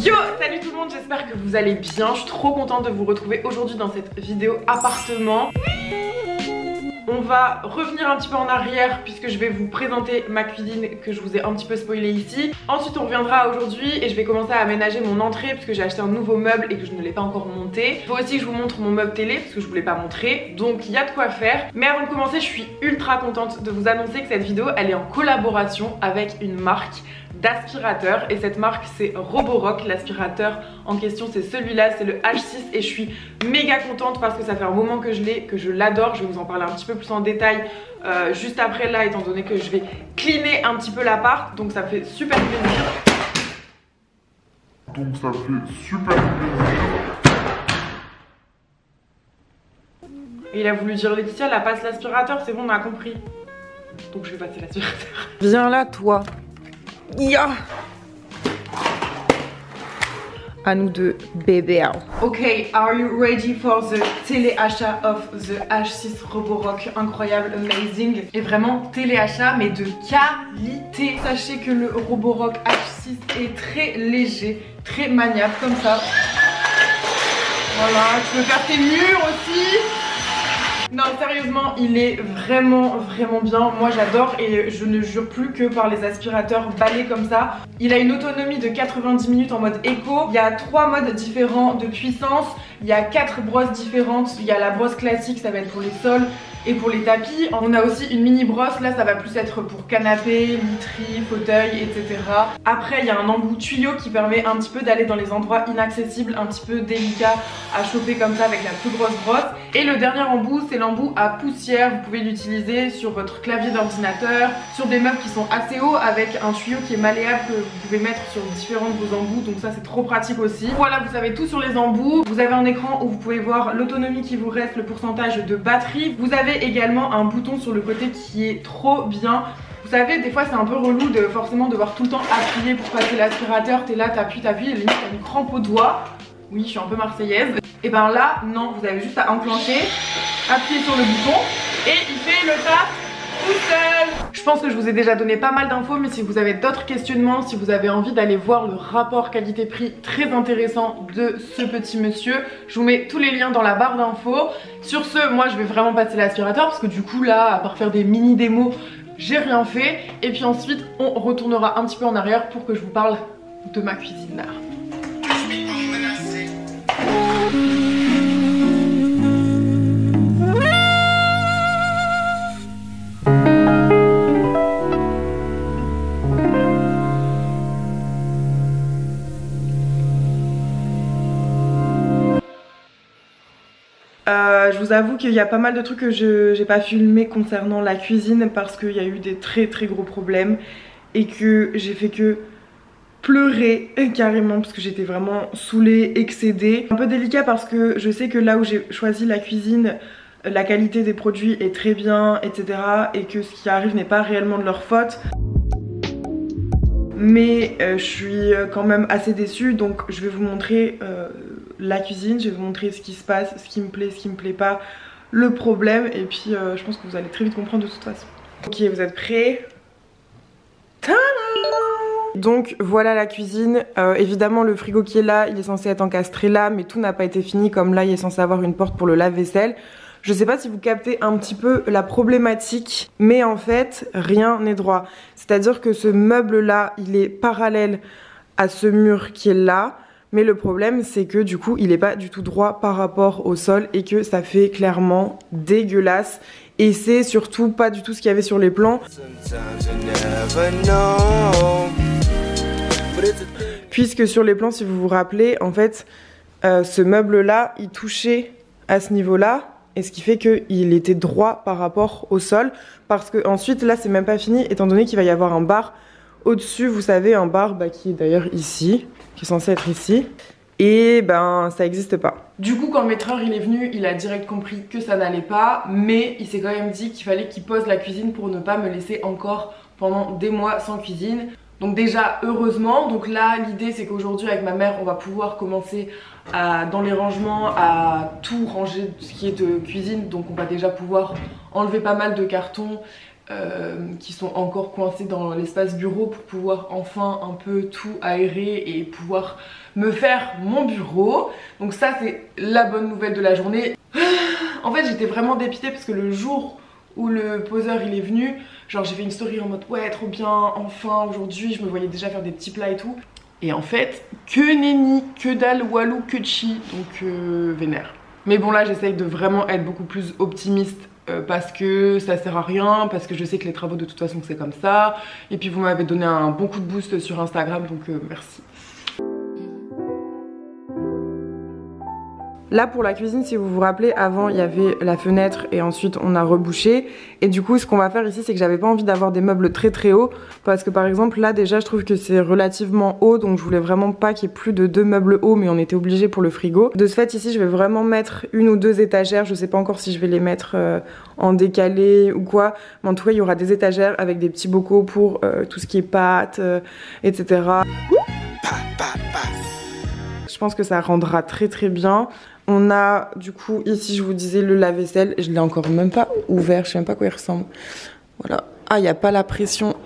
Yo, salut tout le monde, j'espère que vous allez bien. Je suis trop contente de vous retrouver aujourd'hui dans cette vidéo appartement. On va revenir un petit peu en arrière puisque je vais vous présenter ma cuisine que je vous ai un petit peu spoilé ici. Ensuite on reviendra aujourd'hui et je vais commencer à aménager mon entrée puisque j'ai acheté un nouveau meuble et que je ne l'ai pas encore monté. Il faut aussi que je vous montre mon meuble télé parce que je vous l'ai pas montré, donc il y a de quoi faire. Mais avant de commencer, je suis ultra contente de vous annoncer que cette vidéo elle est en collaboration avec une marque d'aspirateur et cette marque c'est Roborock. L'aspirateur en question c'est celui-là, c'est le H6 et je suis méga contente parce que ça fait un moment que je l'ai, que je l'adore. Je vais vous en parler un petit peu plus en détail juste après là, étant donné que je vais cleaner un petit peu l'appart, donc ça me fait super plaisir. Et il a voulu dire Laetitia, la passe l'aspirateur, c'est bon, on a compris. Donc je vais passer l'aspirateur. Viens là toi. Yeah. À nous deux, bébé. Ok, are you ready for the téléachat of the H6 Roborock? Incroyable, amazing. Et vraiment téléachat mais de qualité. Sachez que le Roborock H6 est très léger, très maniable comme ça. Voilà, tu peux faire tes murs aussi. Non, sérieusement, il est vraiment bien. Moi j'adore et je ne jure plus que par les aspirateurs balais comme ça. Il a une autonomie de 90 minutes en mode éco. Il y a 3 modes différents de puissance. Il y a 4 brosses différentes. Il y a la brosse classique, ça va être pour les sols et pour les tapis. On a aussi une mini brosse, là ça va plus être pour canapé, literie, fauteuil, etc. Après il y a un embout tuyau qui permet un petit peu d'aller dans les endroits inaccessibles, un petit peu délicats à choper comme ça avec la plus grosse brosse. Et le dernier embout c'est l'embout à poussière. Vous pouvez l'utiliser sur votre clavier d'ordinateur, sur des meubles qui sont assez hauts avec un tuyau qui est malléable que vous pouvez mettre sur différents de vos embouts, donc ça c'est trop pratique aussi. Voilà, vous savez tout sur les embouts. Vous avez un écran où vous pouvez voir l'autonomie qui vous reste, le pourcentage de batterie. Vous avez également un bouton sur le côté qui est trop bien. Vous savez, des fois c'est un peu relou de forcément devoir tout le temps appuyer pour passer l'aspirateur. T'es là, t'appuies, et limite t'as une crampe au doigt. Oui, je suis un peu marseillaise. Et ben là, non, vous avez juste à enclencher, appuyer sur le bouton et il fait le taf tout seul. Je pense que je vous ai déjà donné pas mal d'infos, mais si vous avez d'autres questionnements, si vous avez envie d'aller voir le rapport qualité-prix très intéressant de ce petit monsieur, je vous mets tous les liens dans la barre d'infos. Sur ce, moi je vais vraiment passer l'aspirateur parce que du coup là, à part faire des mini démos, j'ai rien fait. Et puis ensuite, on retournera un petit peu en arrière pour que je vous parle de ma cuisine là. Je vous avoue qu'il y a pas mal de trucs que j'ai pas filmé concernant la cuisine parce qu'il y a eu des très gros problèmes et que j'ai fait que pleurer carrément parce que j'étais vraiment saoulée, excédée. Un peu délicat parce que je sais que là où j'ai choisi la cuisine, la qualité des produits est très bien, etc. et que ce qui arrive n'est pas réellement de leur faute. Mais je suis quand même assez déçue, donc je vais vous montrer la cuisine, je vais vous montrer ce qui se passe, ce qui me plaît, ce qui me plaît pas, le problème, et puis je pense que vous allez très vite comprendre de toute façon. Ok, vous êtes prêts? Tada! Donc voilà la cuisine. Évidemment le frigo qui est là, il est censé être encastré là, mais tout n'a pas été fini, comme là il est censé avoir une porte pour le lave-vaisselle. Je sais pas si vous captez un petit peu la problématique, mais en fait rien n'est droit. C'est-à-dire que ce meuble là, il est parallèle à ce mur qui est là, mais le problème c'est que du coup il est pas du tout droit par rapport au sol et que ça fait clairement dégueulasse. Et c'est surtout pas du tout ce qu'il y avait sur les plans. Puisque sur les plans, si vous vous rappelez, en fait ce meuble là, il touchait à ce niveau là. Et ce qui fait qu'il était droit par rapport au sol. Parce que ensuite là c'est même pas fini, étant donné qu'il va y avoir un bar au-dessus, vous savez, un bar qui est d'ailleurs ici, qui est censé être ici. Et ben ça n'existe pas. Du coup quand le maîtreur il est venu, il a direct compris que ça n'allait pas. Mais il s'est quand même dit qu'il fallait qu'il pose la cuisine pour ne pas me laisser encore pendant des mois sans cuisine. Donc déjà heureusement, donc là l'idée c'est qu'aujourd'hui avec ma mère on va pouvoir commencer dans les rangements à tout ranger ce qui est de cuisine. Donc on va déjà pouvoir enlever pas mal de cartons qui sont encore coincés dans l'espace bureau pour pouvoir enfin un peu tout aérer et pouvoir me faire mon bureau. Donc ça c'est la bonne nouvelle de la journée. En fait j'étais vraiment dépitée parce que le jour où le poseur il est venu, genre j'ai fait une story en mode ouais trop bien, enfin aujourd'hui, je me voyais déjà faire des petits plats et tout. Et en fait que nenni, que dalle, walou, que chi, donc vénère. Mais bon là j'essaye de vraiment être beaucoup plus optimiste parce que ça sert à rien, parce que je sais que les travaux de toute façon c'est comme ça. Et puis vous m'avez donné un bon coup de boost sur Instagram, donc merci. Là pour la cuisine, si vous vous rappelez, avant il y avait la fenêtre et ensuite on a rebouché. Et du coup ce qu'on va faire ici, c'est que j'avais pas envie d'avoir des meubles très hauts. Parce que par exemple là déjà je trouve que c'est relativement haut. Donc je voulais vraiment pas qu'il y ait plus de 2 meubles hauts, mais on était obligé pour le frigo. De ce fait ici je vais vraiment mettre 1 ou 2 étagères. Je sais pas encore si je vais les mettre en décalé ou quoi. Mais en tout cas il y aura des étagères avec des petits bocaux pour tout ce qui est pâtes, etc. Je pense que ça rendra très bien. On a du coup ici je vous disais le lave-vaisselle, je l'ai encore même pas ouvert, je sais même pas à quoi il ressemble. Voilà, ah il n'y a pas la pression,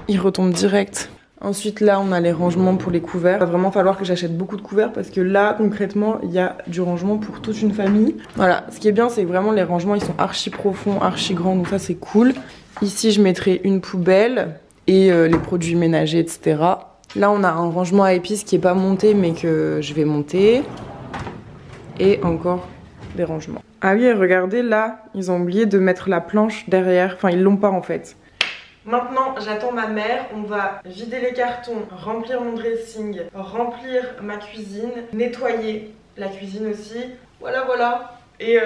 il retombe direct. Ensuite là on a les rangements pour les couverts. Il va vraiment falloir que j'achète beaucoup de couverts parce que là concrètement il y a du rangement pour toute une famille. Voilà, ce qui est bien c'est que vraiment les rangements ils sont archi profonds, archi grands, donc ça c'est cool. Ici je mettrai une poubelle et les produits ménagers etc. Là on a un rangement à épices qui est pas monté mais que je vais monter. Et encore des rangements. Ah oui, regardez là, ils ont oublié de mettre la planche derrière. Enfin, ils l'ont pas en fait. Maintenant, j'attends ma mère. On va vider les cartons, remplir mon dressing, remplir ma cuisine, nettoyer la cuisine aussi. Voilà, voilà. Et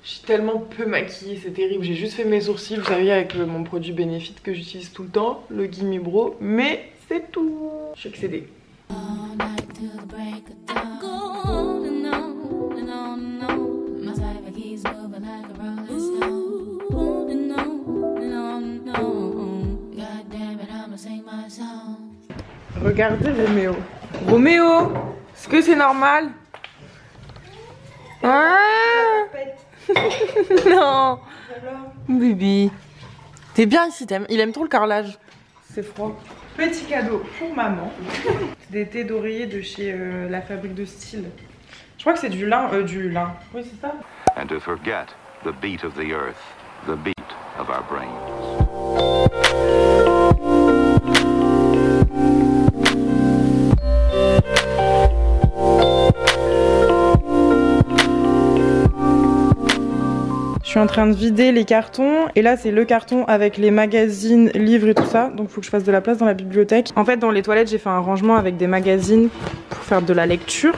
j'ai tellement peu maquillé, c'est terrible. J'ai juste fait mes sourcils, vous savez, avec mon produit Benefit que j'utilise tout le temps, le Gimme Bro. Mais c'est tout. Je suis excédée. Regardez Roméo. Roméo, est-ce que c'est normal? Ah non. Bébé. T'es bien ici, il aime trop le carrelage. C'est froid. Petit cadeau pour maman. C'est des thés d'oreiller de chez la fabrique de style. Je crois que c'est du lin. Oui, c'est ça. And to forget the beat of the earth, the beat of our brains. Je suis en train de vider les cartons et là c'est le carton avec les magazines, livres et tout ça, donc il faut que je fasse de la place dans la bibliothèque. En fait dans les toilettes j'ai fait un rangement avec des magazines pour faire de la lecture.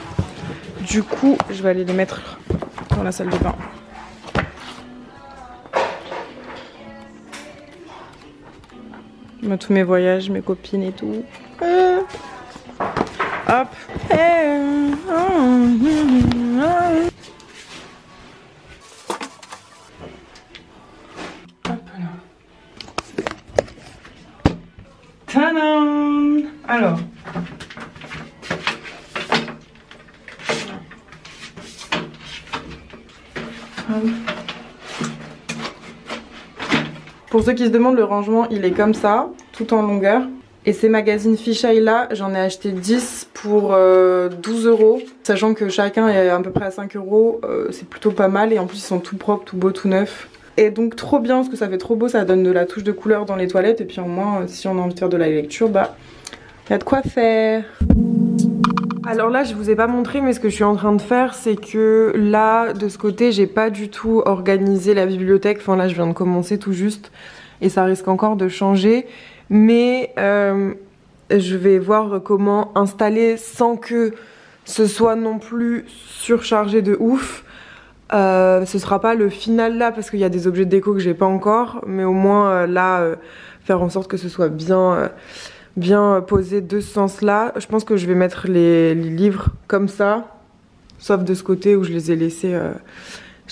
Du coup je vais aller les mettre dans la salle de bain. Tous mes voyages, mes copines et tout. Hop. Tadam! Alors. Pour ceux qui se demandent, le rangement il est comme ça, tout en longueur. Et ces magazines Fisheye là, j'en ai acheté 10 pour 12 €. Sachant que chacun est à peu près à 5 €, c'est plutôt pas mal. Et en plus ils sont tout propres, tout beaux, tout neufs. Et donc trop bien parce que ça fait trop beau, ça donne de la touche de couleur dans les toilettes. Et puis au moins si on a envie de faire de la lecture, bah il y a de quoi faire. Alors là je vous ai pas montré, mais ce que je suis en train de faire c'est que là de ce côté j'ai pas du tout organisé la bibliothèque. Enfin là je viens de commencer tout juste et ça risque encore de changer. Mais je vais voir comment installer sans que ce soit non plus surchargé de ouf. Ce sera pas le final là parce qu'il y a des objets de déco que j'ai pas encore, mais au moins là faire en sorte que ce soit bien posé de ce sens là. Je pense que je vais mettre les livres comme ça, sauf de ce côté où je les ai laissés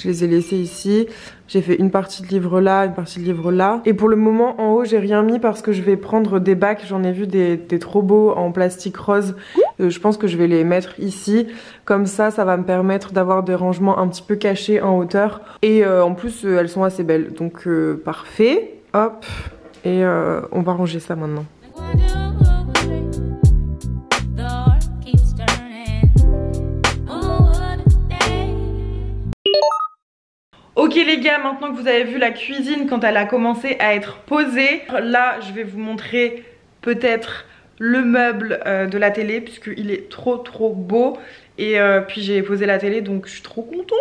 Je les ai laissés ici. J'ai fait une partie de livre là, une partie de livre là. Et pour le moment, en haut, j'ai rien mis parce que je vais prendre des bacs. J'en ai vu des trop beaux en plastique rose. Je pense que je vais les mettre ici. Comme ça va me permettre d'avoir des rangements un petit peu cachés en hauteur. Et en plus, elles sont assez belles. Donc, parfait. Hop. Et on va ranger ça maintenant. Ok les gars, maintenant que vous avez vu la cuisine quand elle a commencé à être posée, là je vais vous montrer peut-être le meuble de la télé puisqu'il est trop beau. Et puis j'ai posé la télé donc je suis trop contente.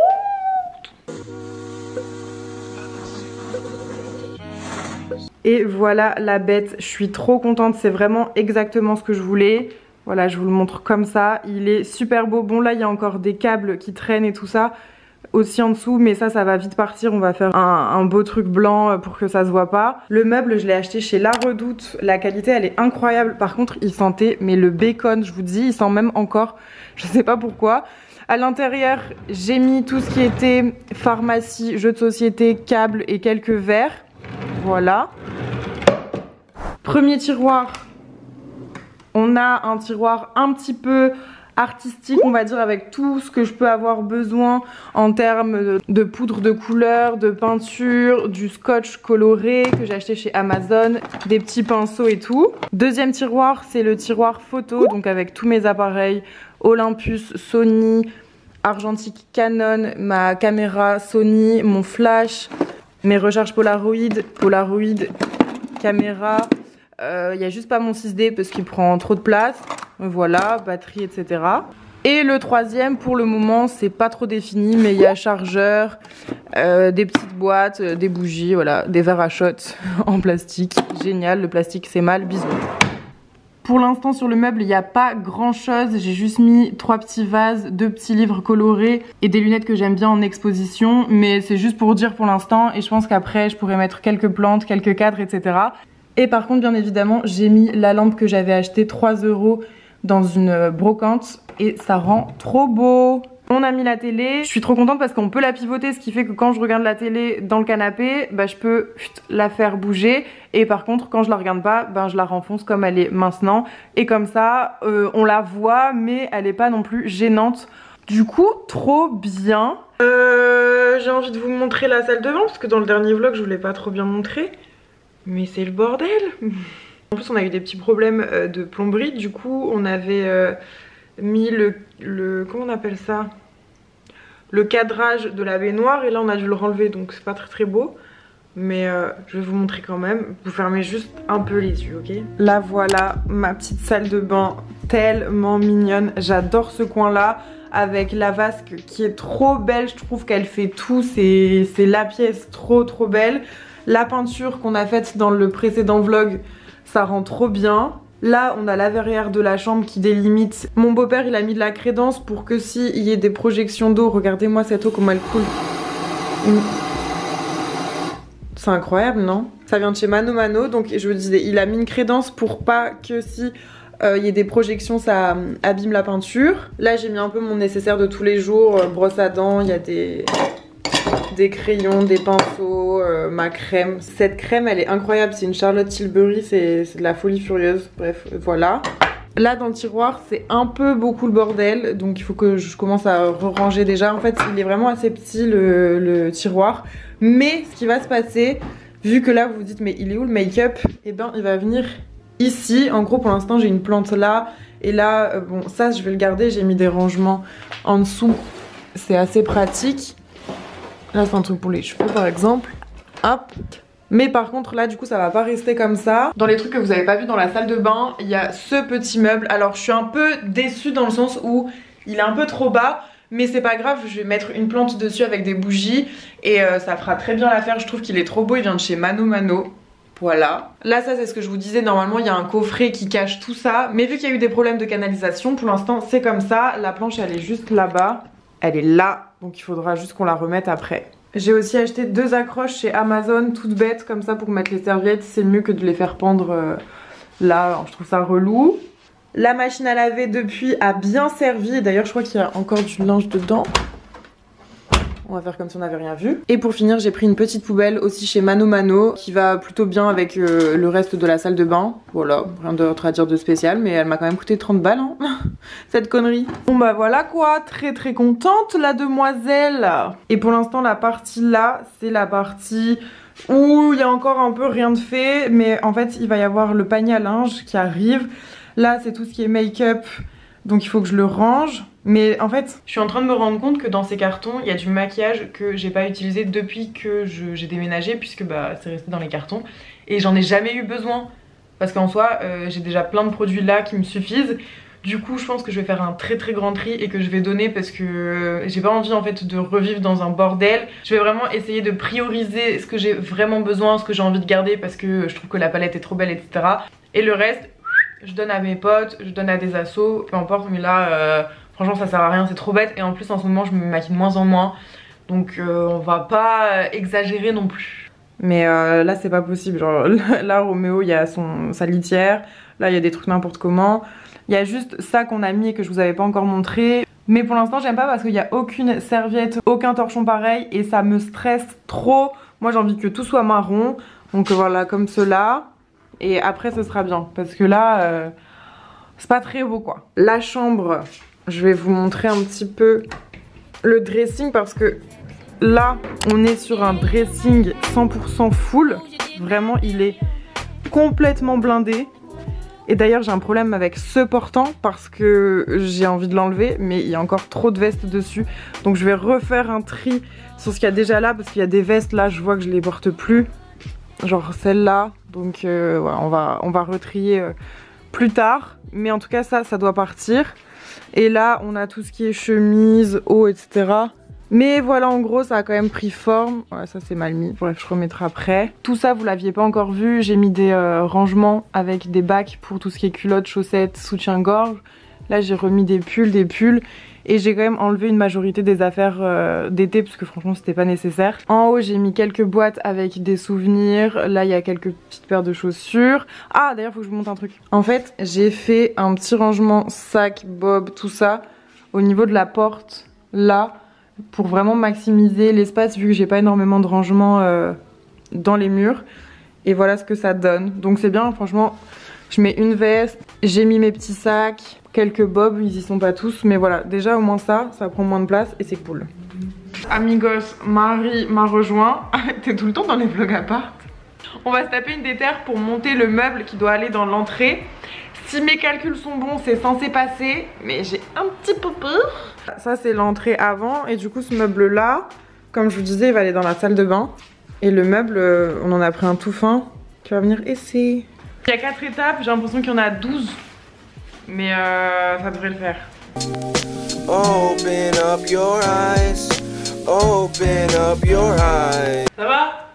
Et voilà la bête, je suis trop contente, c'est vraiment exactement ce que je voulais. Voilà, je vous le montre comme ça, il est super beau. Bon là il y a encore des câbles qui traînent et tout ça aussi en dessous, mais ça va vite partir. On va faire un beau truc blanc pour que ça se voit pas. Le meuble je l'ai acheté chez La Redoute, la qualité elle est incroyable. Par contre il sentait mais le bacon, je vous dis, il sent même encore, je sais pas pourquoi. À l'intérieur j'ai mis tout ce qui était pharmacie, jeux de société, câbles et quelques verres. Voilà. Premier tiroir, on a un tiroir un petit peu artistique, on va dire, avec tout ce que je peux avoir besoin en termes de poudre de couleur, de peinture, du scotch coloré que j'ai acheté chez Amazon, des petits pinceaux et tout. Deuxième tiroir, c'est le tiroir photo, donc avec tous mes appareils Olympus, Sony, argentique Canon, ma caméra Sony, mon flash, mes recharges Polaroid, caméra. Il y a juste pas mon 6D parce qu'il prend trop de place. Voilà, batterie, etc. Et le troisième, pour le moment, c'est pas trop défini, mais il y a chargeur, des petites boîtes, des bougies, voilà, des verres à shot en plastique. Génial, le plastique c'est mal, bisous. Pour l'instant sur le meuble il n'y a pas grand chose, j'ai juste mis 3 petits vases, 2 petits livres colorés et des lunettes que j'aime bien en exposition, mais c'est juste pour dire pour l'instant, et je pense qu'après je pourrais mettre quelques plantes, quelques cadres, etc. Et par contre bien évidemment j'ai mis la lampe que j'avais achetée 3 € dans une brocante et ça rend trop beau. On a mis la télé, je suis trop contente parce qu'on peut la pivoter, ce qui fait que quand je regarde la télé dans le canapé, bah, je peux la faire bouger. Et par contre quand je la regarde pas, bah, je la renfonce comme elle est maintenant. Et comme ça on la voit mais elle est pas non plus gênante. Du coup trop bien. J'ai envie de vous montrer la salle de bain parce que dans le dernier vlog je vous l'ai pas trop bien montré. Mais c'est le bordel. En plus on a eu des petits problèmes de plomberie, du coup on avait mis le comment on appelle ça, le cadrage de la baignoire, et là on a dû le renlever donc c'est pas très beau. Mais je vais vous montrer quand même, vous fermez juste un peu les yeux, ok? Là voilà ma petite salle de bain tellement mignonne, j'adore ce coin là. Avec la vasque qui est trop belle, je trouve qu'elle fait tout, c'est la pièce trop belle. La peinture qu'on a faite dans le précédent vlog, ça rend trop bien. Là on a la verrière de la chambre qui délimite. Mon beau-père il a mis de la crédence pour que s'il y ait des projections d'eau, regardez-moi cette eau comment elle coule. C'est incroyable non? Ça vient de chez Mano Mano, donc je vous disais il a mis une crédence pour pas que si il y ait des projections ça abîme la peinture. Là j'ai mis un peu mon nécessaire de tous les jours, brosse à dents, il y a des crayons, des pinceaux, ma crème. Cette crème elle est incroyable, c'est une Charlotte Tilbury, c'est de la folie furieuse. Bref voilà. Là dans le tiroir c'est un peu beaucoup le bordel, donc il faut que je commence à ranger déjà. En fait il est vraiment assez petit le tiroir. Mais ce qui va se passer, vu que là vous vous dites mais il est où le make-up, et ben il va venir ici. En gros pour l'instant j'ai une plante là, et là bon ça je vais le garder, j'ai mis des rangements en dessous, c'est assez pratique. Là c'est un truc pour les cheveux par exemple, hop. Mais par contre là du coup ça va pas rester comme ça. Dans les trucs que vous avez pas vu dans la salle de bain, il y a ce petit meuble. Alors je suis un peu déçue dans le sens où il est un peu trop bas, mais c'est pas grave, je vais mettre une plante dessus avec des bougies et ça fera très bien l'affaire. Je trouve qu'il est trop beau, il vient de chez Mano Mano. Voilà. Là ça c'est ce que je vous disais, normalement il y a un coffret qui cache tout ça, mais vu qu'il y a eu des problèmes de canalisation, pour l'instant c'est comme ça. La planche elle est juste là-bas, elle est là, donc il faudra juste qu'on la remette après. J'ai aussi acheté 2 accroches chez Amazon, toutes bêtes comme ça pour mettre les serviettes, c'est mieux que de les faire pendre là, alors, je trouve ça relou. La machine à laver depuis a bien servi, d'ailleurs je crois qu'il y a encore du linge dedans. On va faire comme si on n'avait rien vu. Et pour finir, j'ai pris une petite poubelle aussi chez Mano Mano qui va plutôt bien avec le reste de la salle de bain. Voilà, rien d'autre à dire de spécial, mais elle m'a quand même coûté 30 balles, hein, cette connerie. Bon bah voilà quoi, très contente la demoiselle. Et pour l'instant, la partie là, c'est la partie où il y a encore un peu rien de fait, mais en fait, il va y avoir le panier à linge qui arrive. Là, c'est tout ce qui est make-up, donc il faut que je le range. Mais en fait, je suis en train de me rendre compte que dans ces cartons, il y a du maquillage que j'ai pas utilisé depuis que j'ai déménagé, puisque bah, c'est resté dans les cartons. Et j'en ai jamais eu besoin. Parce qu'en soi, j'ai déjà plein de produits là qui me suffisent. Du coup, je pense que je vais faire un très grand tri et que je vais donner parce que j'ai pas envie en fait de revivre dans un bordel. Je vais vraiment essayer de prioriser ce que j'ai vraiment besoin, ce que j'ai envie de garder parce que je trouve que la palette est trop belle, etc. Et le reste, je donne à mes potes, je donne à des assos, peu importe, mais là... franchement ça sert à rien, c'est trop bête et en plus en ce moment je me maquille de moins en moins. Donc on va pas exagérer non plus. Mais là c'est pas possible, genre là Roméo il y a sa litière, là il y a des trucs n'importe comment. Il y a juste ça qu'on a mis et que je vous avais pas encore montré. Mais pour l'instant j'aime pas parce qu'il y a aucune serviette, aucun torchon pareil et ça me stresse trop. Moi j'ai envie que tout soit marron, donc voilà comme cela. Et après ce sera bien parce que là c'est pas très beau quoi. La chambre... Je vais vous montrer un petit peu le dressing parce que là, on est sur un dressing 100% full. Vraiment, il est complètement blindé. Et d'ailleurs, j'ai un problème avec ce portant parce que j'ai envie de l'enlever, mais il y a encore trop de vestes dessus. Donc je vais refaire un tri sur ce qu'il y a déjà là parce qu'il y a des vestes là, je vois que je les porte plus. Genre celle-là. Donc voilà, on va retrier plus tard. Mais en tout cas, ça doit partir. Et là on a tout ce qui est chemise, haut, etc. Mais voilà, en gros ça a quand même pris forme. Ouais, ça c'est mal mis, bref je remettrai après. Tout ça vous l'aviez pas encore vu, j'ai mis des rangements avec des bacs pour tout ce qui est culottes, chaussettes, soutien-gorge. Là j'ai remis des pulls. Et j'ai quand même enlevé une majorité des affaires d'été parce que franchement c'était pas nécessaire. En haut j'ai mis quelques boîtes avec des souvenirs. Là il y a quelques petites paires de chaussures. Ah d'ailleurs faut que je vous montre un truc. En fait j'ai fait un petit rangement sac, bob, tout ça au niveau de la porte là pour vraiment maximiser l'espace vu que j'ai pas énormément de rangement dans les murs. Et voilà ce que ça donne. Donc c'est bien franchement. Je mets une veste, j'ai mis mes petits sacs, quelques bobs, ils y sont pas tous, mais voilà, déjà au moins ça prend moins de place et c'est cool. Amigos, Marie m'a rejoint. T'es tout le temps dans les vlogs à part. On va se taper une déterre pour monter le meuble qui doit aller dans l'entrée. Si mes calculs sont bons, c'est censé passer, mais j'ai un petit peu peur. Ça c'est l'entrée avant et du coup ce meuble là, comme je vous disais, il va aller dans la salle de bain. Et le meuble, on en a pris un tout fin qui va venir ici. Il y a 4 étapes, j'ai l'impression qu'il y en a 12, mais ça devrait le faire. Open up your eyes, open up your eyes. Ça va?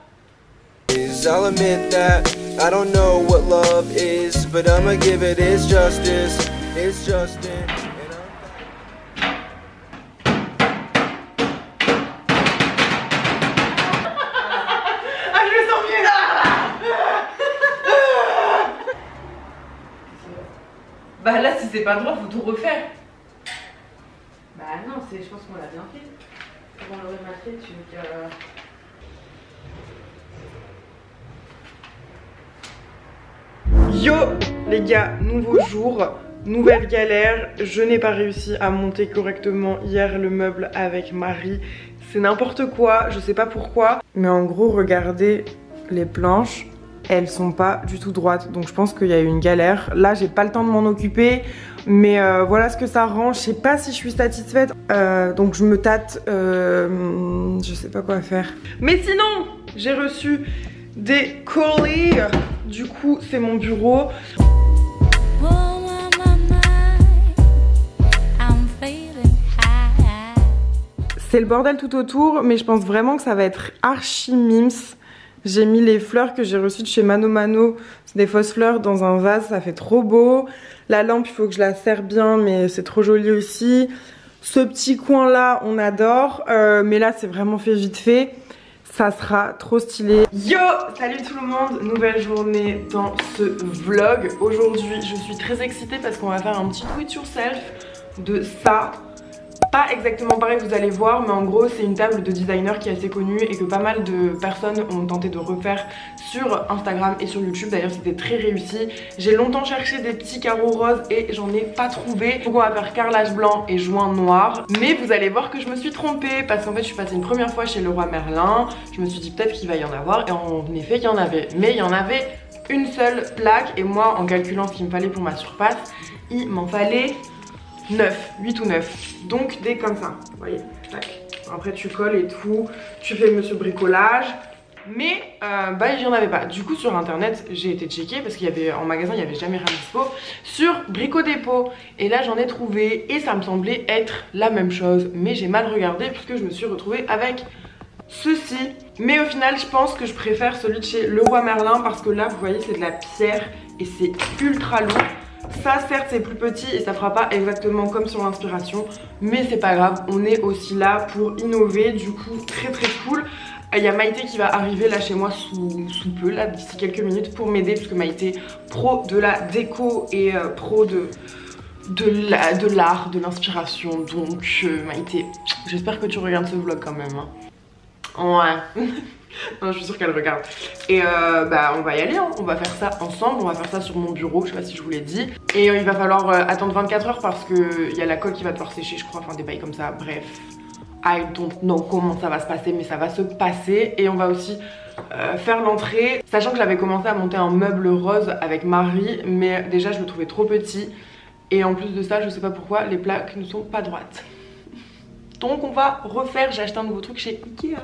I'll admit that I don't know what love is, but I'ma give it its justice. It's Justin. Bah là si c'est pas droit faut tout refaire. Bah non, je pense qu'on l'a bien fait. On l'aurait mal fait, tu veux dire... Yo les gars, nouveau jour, nouvelle galère. Je n'ai pas réussi à monter correctement hier le meuble avec Marie. C'est n'importe quoi, je sais pas pourquoi. Mais en gros regardez les planches. Elles sont pas du tout droites, donc je pense qu'il y a eu une galère. Là j'ai pas le temps de m'en occuper, mais voilà ce que ça rend. Je sais pas si je suis satisfaite, donc je me tâte, je sais pas quoi faire. Mais sinon j'ai reçu des colis, du coup c'est mon bureau. C'est le bordel tout autour, mais je pense vraiment que ça va être archi mims. J'ai mis les fleurs que j'ai reçues de chez Mano Mano, c'est des fausses fleurs dans un vase, ça fait trop beau. La lampe, il faut que je la serre bien, mais c'est trop joli aussi. Ce petit coin là, on adore, mais là c'est vraiment fait vite fait. Ça sera trop stylé. Yo, salut tout le monde, nouvelle journée dans ce vlog. Aujourd'hui, je suis très excitée parce qu'on va faire un petit do it yourself de ça. pas exactement pareil, vous allez voir, mais en gros c'est une table de designer qui est assez connue et que pas mal de personnes ont tenté de refaire sur Instagram et sur YouTube. D'ailleurs c'était très réussi. J'ai longtemps cherché des petits carreaux roses et j'en ai pas trouvé. Donc on va faire carrelage blanc et joint noir. Mais vous allez voir que je me suis trompée parce qu'en fait je suis passée une première fois chez Leroy Merlin. Je me suis dit peut-être qu'il va y en avoir et en effet il y en avait. Mais il y en avait une seule plaque et moi en calculant ce qu'il me fallait pour ma surface, il m'en fallait 9, 8 ou 9. Donc des comme ça, vous voyez, tac. Après tu colles et tout, tu fais monsieur bricolage. Mais bah il n'y en avait pas. Du coup sur internet j'ai été checker parce qu'il y avait en magasin il n'y avait jamais rien dispo sur Brico Dépôt. Et là j'en ai trouvé et ça me semblait être la même chose. Mais j'ai mal regardé puisque je me suis retrouvée avec ceci. Mais au final je pense que je préfère celui de chez Leroy Merlin parce que là vous voyez c'est de la pierre et c'est ultra lourd. Ça certes c'est plus petit et ça fera pas exactement comme sur l'inspiration, mais c'est pas grave, on est aussi là pour innover. Du coup très cool. Il y a Maïté qui va arriver là chez moi sous peu, là d'ici quelques minutes pour m'aider, parce que Maïté pro de la déco et pro de l'art, de l'inspiration. Donc Maïté, j'espère que tu regardes ce vlog quand même hein. Ouais. Non, je suis sûre qu'elle regarde. Et bah on va y aller hein. On va faire ça ensemble, on va faire ça sur mon bureau, je sais pas si je vous l'ai dit. Et il va falloir attendre 24 heures parce que il y a la colle qui va devoir sécher je crois, enfin des bails comme ça, bref. I don't know comment ça va se passer, mais ça va se passer. Et on va aussi faire l'entrée, sachant que j'avais commencé à monter un meuble rose avec Marie, mais déjà je le trouvais trop petit. Et en plus de ça, je sais pas pourquoi, les plaques ne sont pas droites. Donc on va refaire, j'ai acheté un nouveau truc chez Ikea.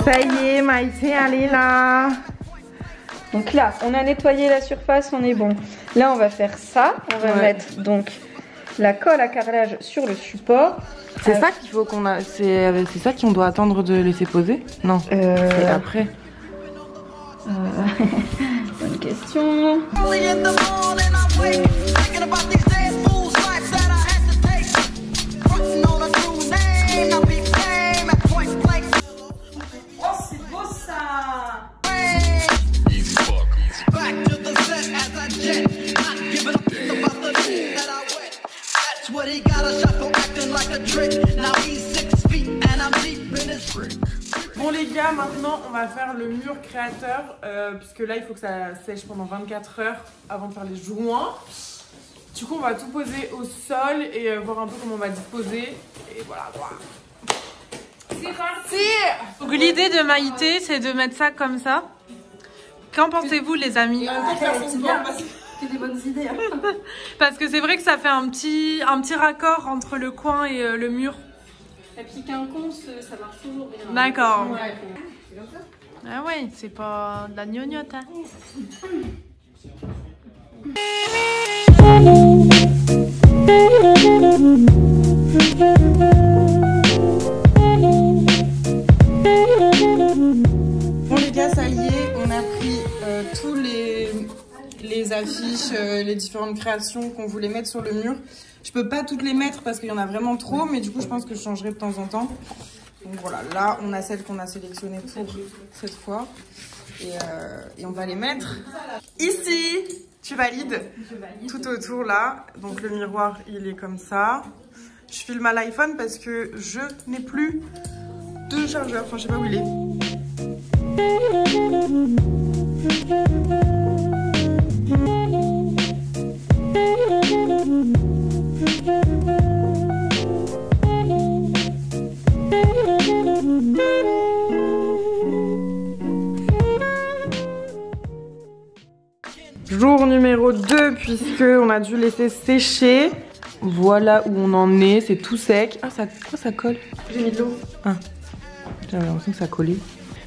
Ça y est, Maïté, elle est là. Donc là, on a nettoyé la surface, on est bon. Là, on va faire ça. On va mettre donc la colle à carrelage sur le support. C'est ça qu'il faut qu'on a. C'est ça qu'on doit attendre de laisser poser? Non. C'est après. Bonne question. Bon les gars, maintenant on va faire le mur créateur puisque là il faut que ça sèche pendant 24 heures avant de faire les joints. Du coup on va tout poser au sol et voir un peu comment on va disposer. Et voilà. C'est parti. Donc l'idée de Maïté c'est de mettre ça comme ça. Qu'en pensez-vous les amis? C'est des bonnes idées. Hein. Parce que c'est vrai que ça fait un petit raccord entre le coin et le mur. Et puis quinconce, ça marche toujours bien. D'accord. Ouais. C'est comme ça. Ah ouais, c'est pas de la gnognotte hein. Bon les gars, ça y est, on a pris tous les affiches, les différentes créations qu'on voulait mettre sur le mur. Je peux pas toutes les mettre parce qu'il y en a vraiment trop, mais du coup je pense que je changerai de temps en temps. Donc voilà, là on a celles qu'on a sélectionnées pour cette fois. Et on va les mettre ici. Tu valides? Je valide. Tout autour là. Donc le miroir il est comme ça. Je filme à l'iPhone parce que je n'ai plus de chargeur. Enfin je sais pas où il est. Jour numéro 2 puisque on a dû laisser sécher. Voilà où on en est, c'est tout sec. Ah pourquoi ça colle? J'ai mis de l'eau. Ah, j'avais l'impression que ça collait.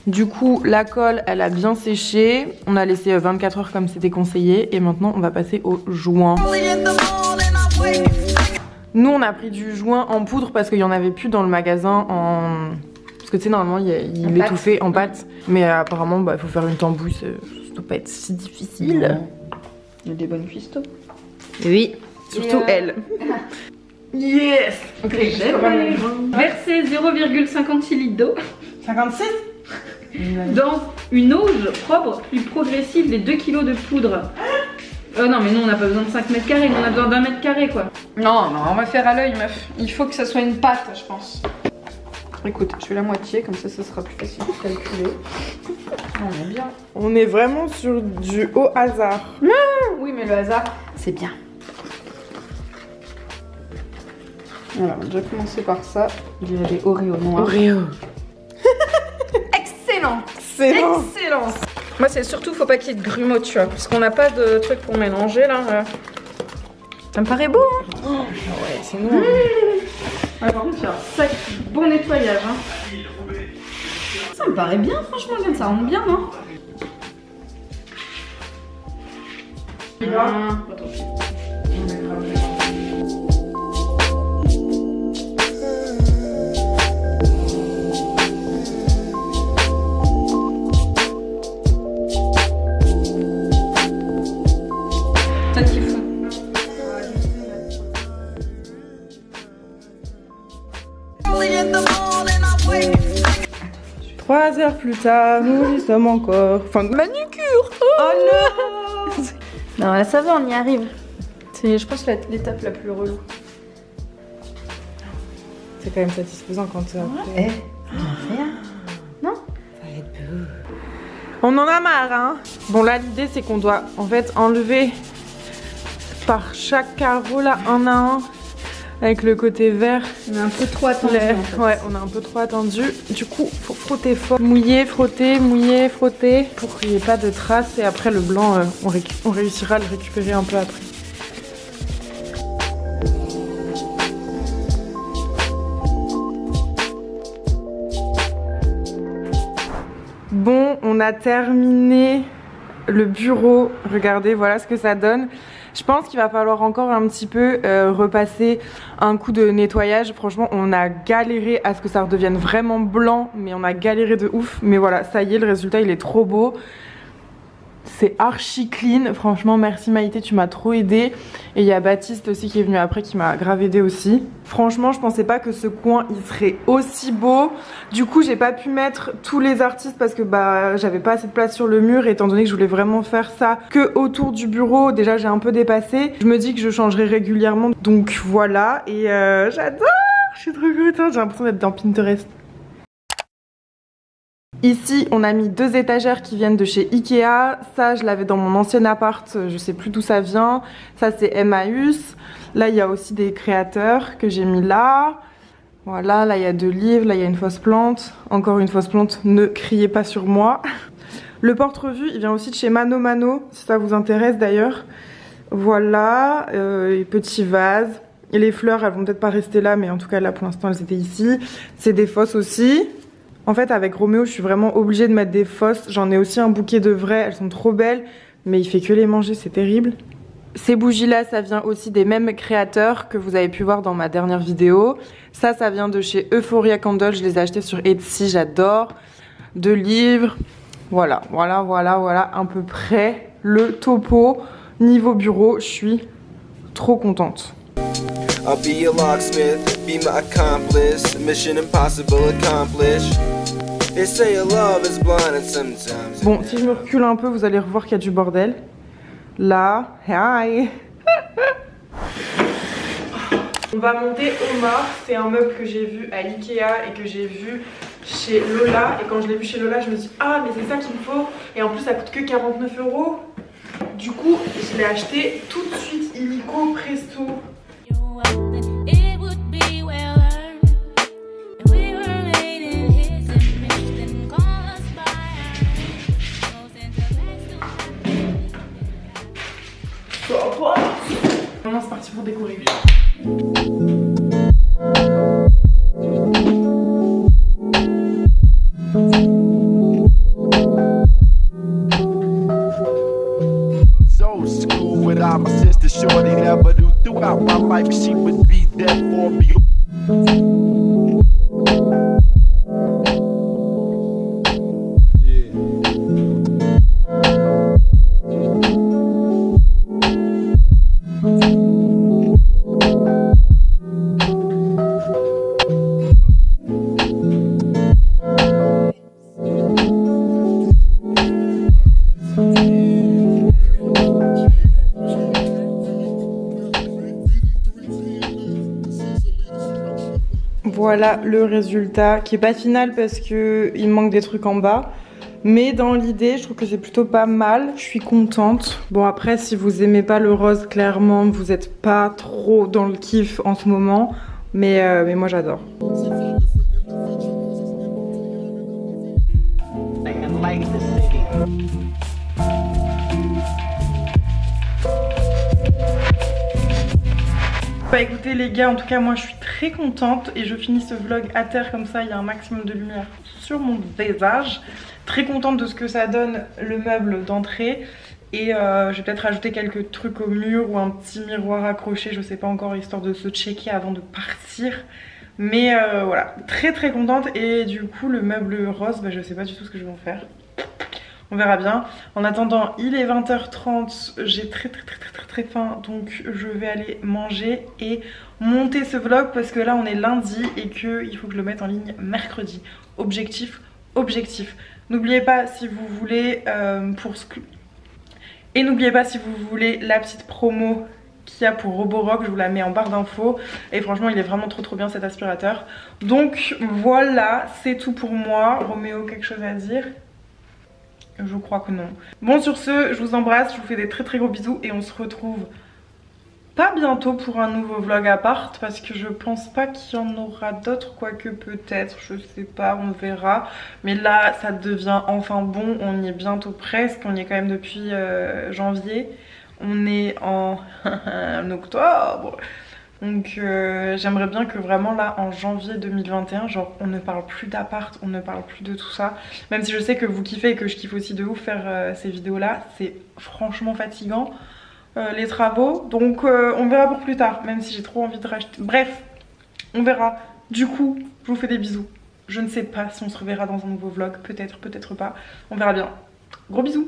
Du coup la colle elle a bien séché. On a laissé 24 heures comme c'était conseillé. Et maintenant on va passer au joint. Nous on a pris du joint en poudre parce qu'il n'y en avait plus dans le magasin en... Parce que tu sais normalement il est tout fait en pâte. Mais apparemment bah, il faut faire une tambouille, ça doit pas être si difficile. Il y a des bonnes cuistots. Oui, Surtout elle. Yes. Ok, verser 0,56 litres d'eau 56 dans une auge propre puis progressive des 2 kg de poudre. Non mais nous on n'a pas besoin de 5 mètres carrés, on a besoin d'1 mètre carré quoi. Non, on va faire à l'œil meuf. Il faut que ça soit une pâte je pense. Écoute, je fais la moitié, comme ça sera plus facile de calculer. On est bien. On est vraiment sur du haut hasard. Oui mais le hasard, c'est bien. Voilà, on va déjà commencer par ça. Il y a des Oreos noirs. Oreo. Excellent. Excellent. Excellent. Moi c'est surtout faut pas qu'il y ait de grumeaux tu vois, parce qu'on n'a pas de truc pour mélanger là. Ça me paraît beau hein. Oh, ouais, c'est noir. Ouais, par contre il y a un sac bon nettoyage hein. Ça me paraît bien franchement, regarde, ça rentre bien hein. Toi qui fous. 3 heures plus tard, nous y sommes encore. Fin de manucure. Oh non. Non là ça va, on y arrive. C'est je pense l'étape la plus relou. C'est quand même satisfaisant quand tu as fait. Non? On en a marre hein. Bon là l'idée c'est qu'on doit en fait enlever par chaque carreau là un à un avec le côté vert. On a un peu trop attendu. En fait. Ouais, on a un peu trop attendu. Du coup, faut frotter fort. Mouiller, frotter, mouiller, frotter pour qu'il n'y ait pas de traces et après le blanc, on réussira à le récupérer un peu après. Bon, on a terminé le bureau. Regardez, voilà ce que ça donne. Je pense qu'il va falloir encore un petit peu repasser un coup de nettoyage. Franchement, on a galéré à ce que ça redevienne vraiment blanc, mais on a galéré de ouf. Mais voilà, ça y est, le résultat, il est trop beau. C'est archi clean. Franchement, merci Maïté, tu m'as trop aidé. Et il y a Baptiste aussi qui est venu après, qui m'a grave aidé aussi. Franchement, je pensais pas que ce coin, il serait aussi beau. Du coup, j'ai pas pu mettre tous les artistes parce que bah j'avais pas assez de place sur le mur. Étant donné que je voulais vraiment faire ça que autour du bureau, déjà j'ai un peu dépassé. Je me dis que je changerai régulièrement. Donc voilà, et j'adore. Je suis trop contente, j'ai l'impression d'être dans Pinterest. Ici, on a mis 2 étagères qui viennent de chez Ikea. Ça, je l'avais dans mon ancien appart, je sais plus d'où ça vient. Ça, c'est Emmaüs. Là, il y a aussi des créateurs que j'ai mis là. Voilà, là, il y a 2 livres. Là, il y a une fausse plante. Encore une fausse plante, ne criez pas sur moi. Le porte-revue, il vient aussi de chez Mano Mano, si ça vous intéresse d'ailleurs. Voilà, les petits vases. Et les fleurs, elles vont peut-être pas rester là, mais en tout cas, là, pour l'instant, elles étaient ici. C'est des fausses aussi. En fait, avec Roméo, je suis vraiment obligée de mettre des fausses. J'en ai aussi un bouquet de vraies, elles sont trop belles, mais il fait que les manger, c'est terrible. Ces bougies-là, ça vient aussi des mêmes créateurs que vous avez pu voir dans ma dernière vidéo. Ça vient de chez Euphoria Candle, je les ai achetés sur Etsy, j'adore. 2 livres, voilà, à peu près le topo. Niveau bureau, je suis trop contente. I'll be your locksmith, be my accomplice. Mission impossible accomplished. They say your love is blind and sometimes. Bon, si je me recule un peu, vous allez revoir qu'il y a du bordel. Là, hi. On va monter Omar, c'est un meuble que j'ai vu à Ikea et que j'ai vu chez Lola. Et quand je l'ai vu chez Lola, je me suis dit, ah mais c'est ça qu'il me faut. Et en plus ça coûte que 49 €. Du coup, je l'ai acheté tout de suite, illico presto. Maintenant c'est parti pour décorer. So school without my sister, shorty never knew throughout my life she would be there for me. voilà le résultat qui est pas final parce que il manque des trucs en bas. Mais dans l'idée, je trouve que c'est plutôt pas mal. Je suis contente. Bon après, si vous aimez pas le rose, clairement, vous êtes pas trop dans le kiff en ce moment. Mais moi j'adore. Bah écoutez les gars, en tout cas moi je suis très contente et je finis ce vlog à terre comme ça, il y a un maximum de lumière sur mon visage. Très contente de ce que ça donne le meuble d'entrée. Et je vais peut-être rajouter quelques trucs au mur ou un petit miroir accroché, je sais pas encore, histoire de se checker avant de partir. Mais voilà, très très contente. Et du coup le meuble rose, bah, je sais pas du tout ce que je vais en faire. On verra bien. En attendant, il est 20h30, j'ai très faim, donc je vais aller manger et monter ce vlog parce que là on est lundi et qu'il faut que je le mette en ligne mercredi. Objectif. N'oubliez pas si vous voulez et n'oubliez pas si vous voulez la petite promo qu'il y a pour Roborock, je vous la mets en barre d'infos. Et franchement il est vraiment trop bien cet aspirateur. Donc voilà, c'est tout pour moi. Roméo, quelque chose à dire? Je crois que non. Bon sur ce, je vous embrasse, je vous fais des très gros bisous et on se retrouve pas bientôt pour un nouveau vlog appart parce que je pense pas qu'il y en aura d'autres, quoique peut-être, je sais pas, on verra. Mais là ça devient enfin bon, on y est bientôt presque, on y est quand même depuis janvier. On est en octobre. Donc j'aimerais bien que vraiment là en janvier 2021, genre on ne parle plus d'appart, on ne parle plus de tout ça. Même si je sais que vous kiffez et que je kiffe aussi de ouf faire ces vidéos là, c'est franchement fatigant les travaux. Donc on verra pour plus tard, même si j'ai trop envie de racheter. Bref, on verra. Du coup, je vous fais des bisous. Je ne sais pas si on se reverra dans un nouveau vlog, peut-être, peut-être pas. On verra bien. Gros bisous.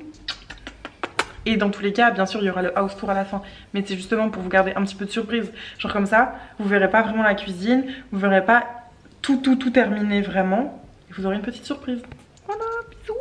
Et dans tous les cas, bien sûr, il y aura le house tour à la fin. Mais c'est justement pour vous garder un petit peu de surprise. Genre comme ça, vous verrez pas vraiment la cuisine. Vous verrez pas tout terminé vraiment. Et vous aurez une petite surprise. Voilà, bisous.